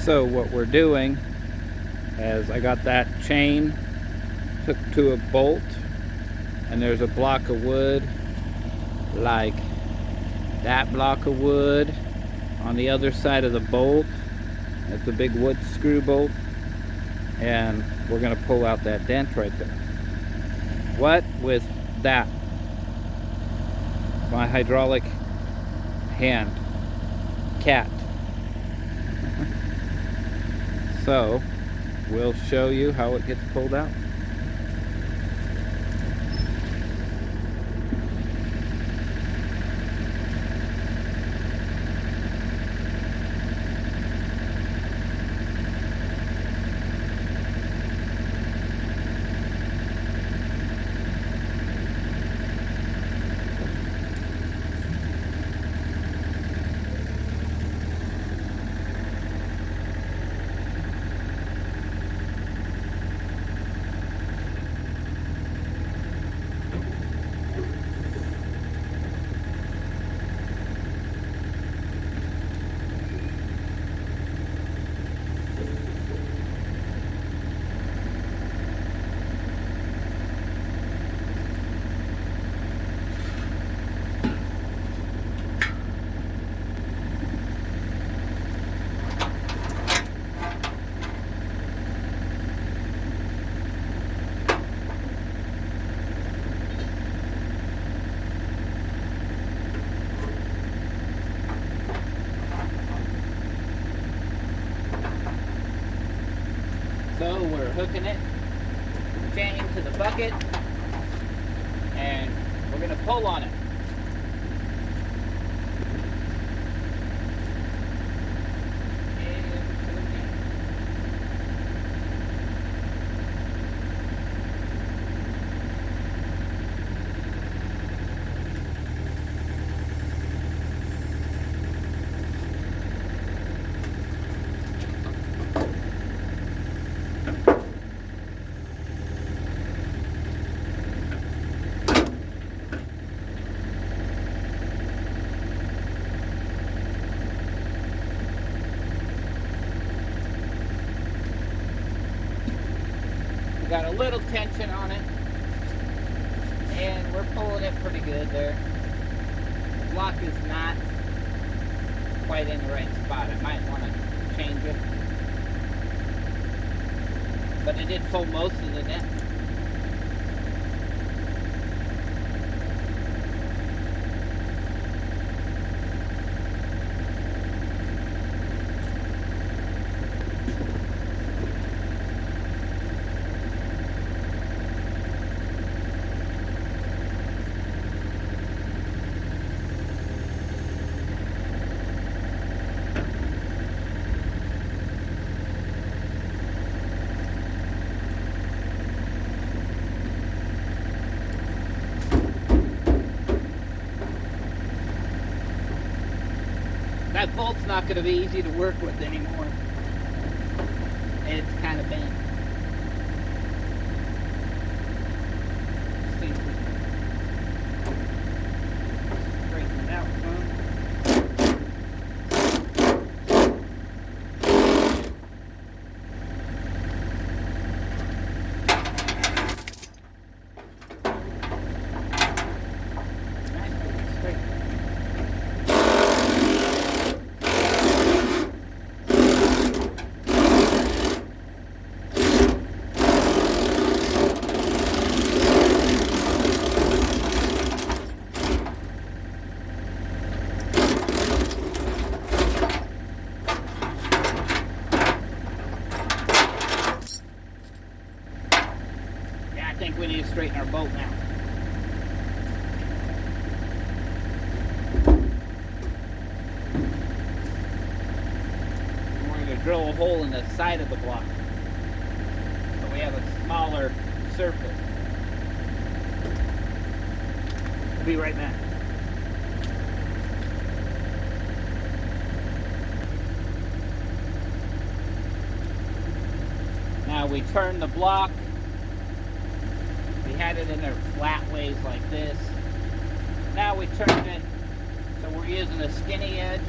So what we're doing is I got that chain hooked to a bolt, and there's a block of wood, like that block of wood on the other side of the bolt. It's a big wood screw bolt, and we're going to pull out that dent right there. What with that, my hydraulic hand cat. So we'll show you how it gets pulled out. So we're hooking it, chain to the bucket, and we're going to pull on it. We got a little tension on it, and we're pulling it pretty good there. The block is not quite in the right spot. I might want to change it. But it did pull most of the net. That bolt's not going to be easy to work with anymore. It's kind of bent. Let's see if we can straighten it out some. I think we need to straighten our bolt now. We're going to drill a hole in the side of the block so we have a smaller surface. We'll be right back. Now we turn the block. We had it in there flat ways like this. Now we turned it so we're using a skinny edge.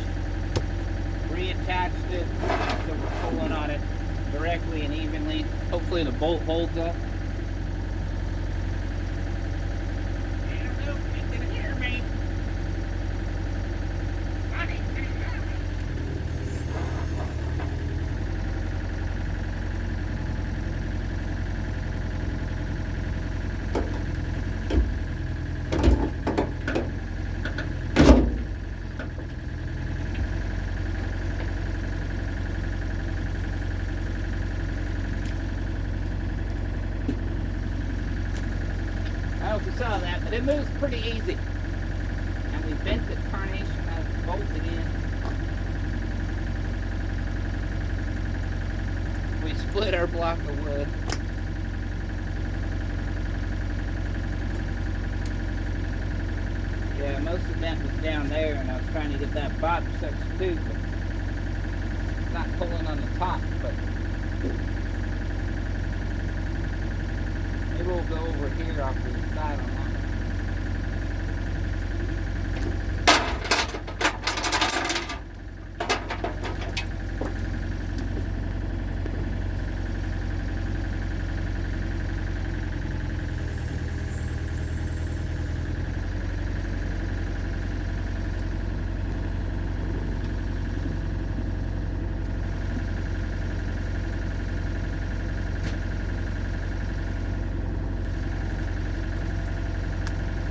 Reattached it. so we're pulling on it directly and evenly. Hopefully the bolt holds up. I don't know if you can hear me. Honey, can you hear me? I don't know if you saw that, but it moves pretty easy. And we bent the carnation out of the bolt again. We split our block of wood. Yeah, most of that was down there, and I was trying to get that bottom section too, but it's not pulling on the top, but maybe we'll go over here off to the side on that.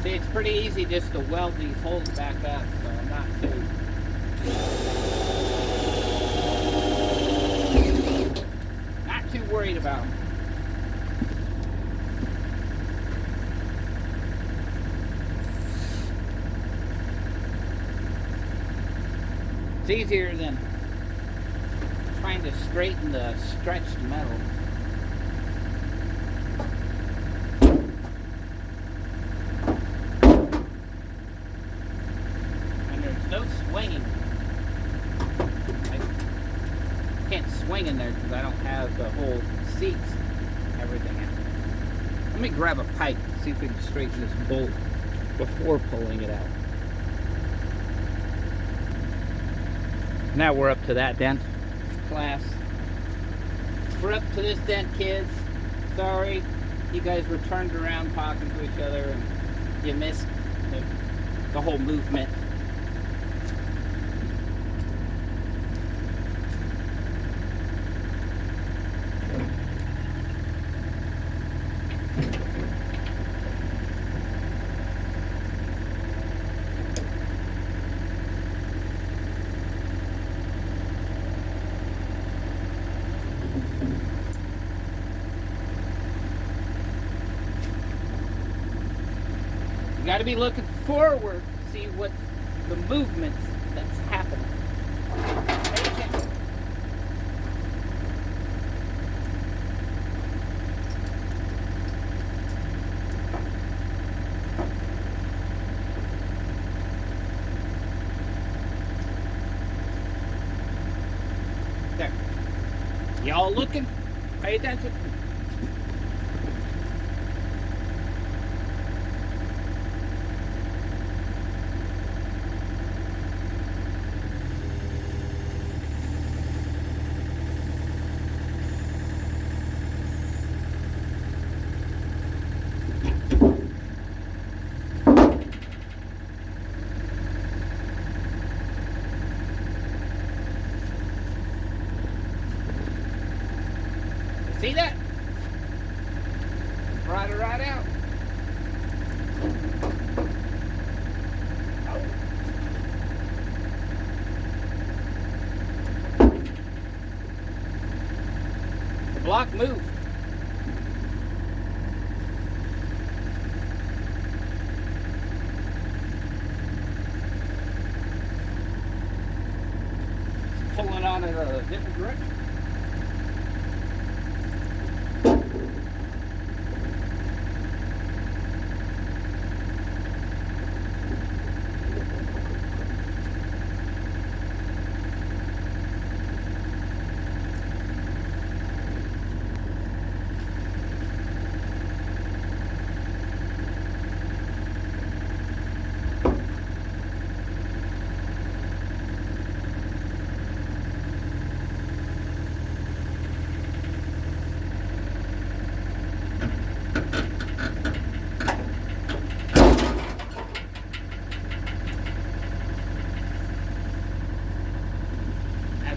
See, it's pretty easy just to weld these holes back up, so I'm not too worried about them. It's easier than trying to straighten the stretched metal. No swinging. I can't swing in there because I don't have the whole seats and everything out. Let me grab a pipe and see if we can straighten this bolt before pulling it out. Now we're up to that dent, class. We're up to this dent, kids. Sorry, you guys were turned around talking to each other and you missed the whole movement. You got to be looking forward to see what the movements that's happening. There. Y'all looking? Pay attention. See that? Brought it right out. The block moved. It's pulling on in a different direction.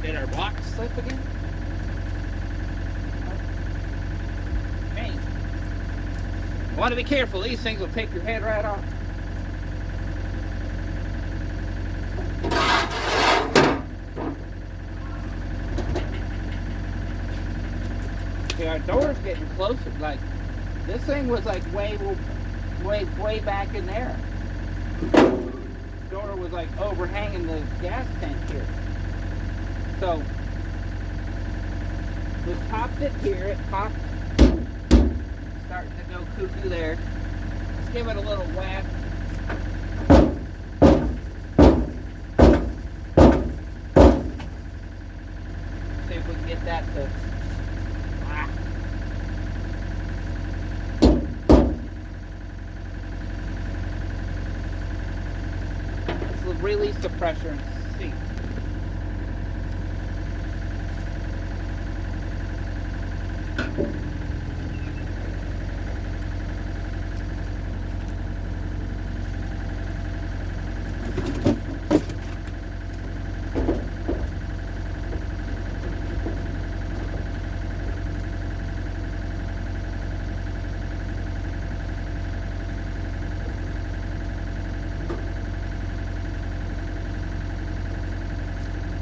Did our block slip again? Hey, you want to be careful. These things will take your head right off. See, our door's getting closer. Like, this thing was like way back in there. The door was like overhanging the gas tank here. So, we popped it here. It popped. Starting to go cuckoo there. Let's give it a little whack. See if we can get that to. Let's release the pressure and see.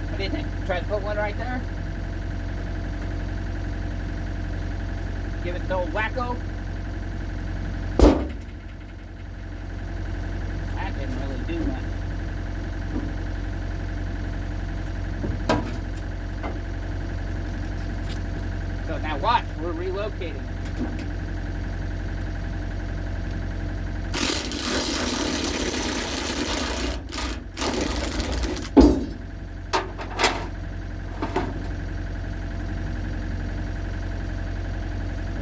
What do you think? Try to put one right there? Give it the old wacko. That didn't really do much. So now watch, we're relocating it.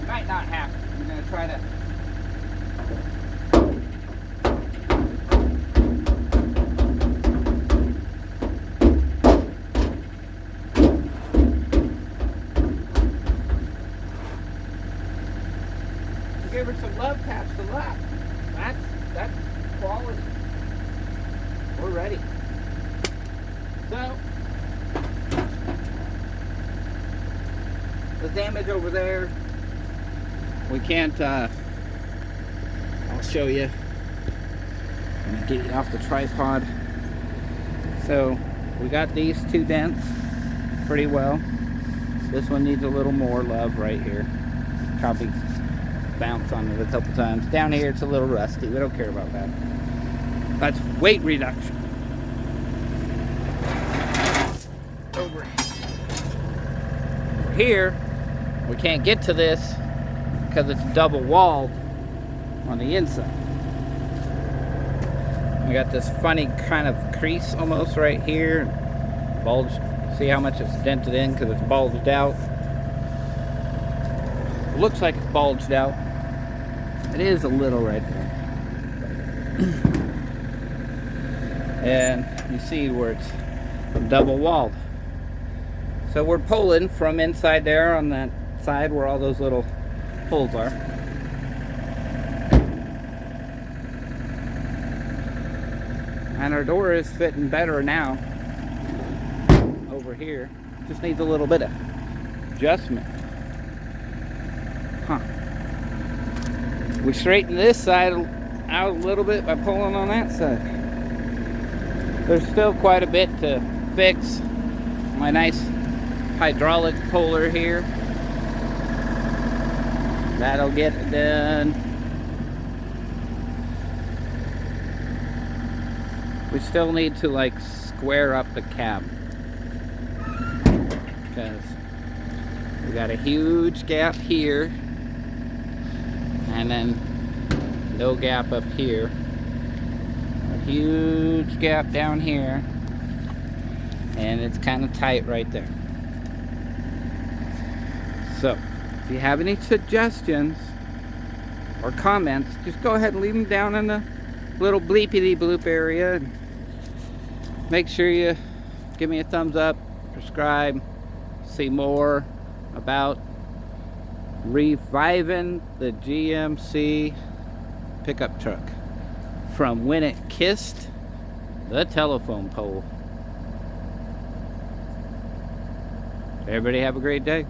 Might not happen. I'm going to try to. Give her some love taps to lap. That's quality. We're ready. So the damage over there. We can't, I'll show you. I'm gonna get you off the tripod. So, we got these two dents pretty well. This one needs a little more love right here. Probably bounce on it a couple times. Down here it's a little rusty. We don't care about that. That's weight reduction. Over here, we can't get to this because it's double walled on the inside. We got this funny kind of crease almost right here. Bulge. See how much it's dented in because it's bulged out. It looks like it's bulged out. It is a little right there. And you see where it's double walled. So we're pulling from inside there on that side where all those little holes are. And our door is fitting better now over here. Just needs a little bit of adjustment. We straighten this side out a little bit by pulling on that side. There's still quite a bit to fix. My nice hydraulic puller here. That'll get done. We still need to like square up the cab because we got a huge gap here and then no gap up here. A huge gap down here and it's kind of tight right there. So if you have any suggestions or comments, just go ahead and leave them down in the little bleepity bloop area. Make sure you give me a thumbs up, subscribe, see more about reviving the GMC pickup truck from when it kissed the telephone pole. Everybody have a great day.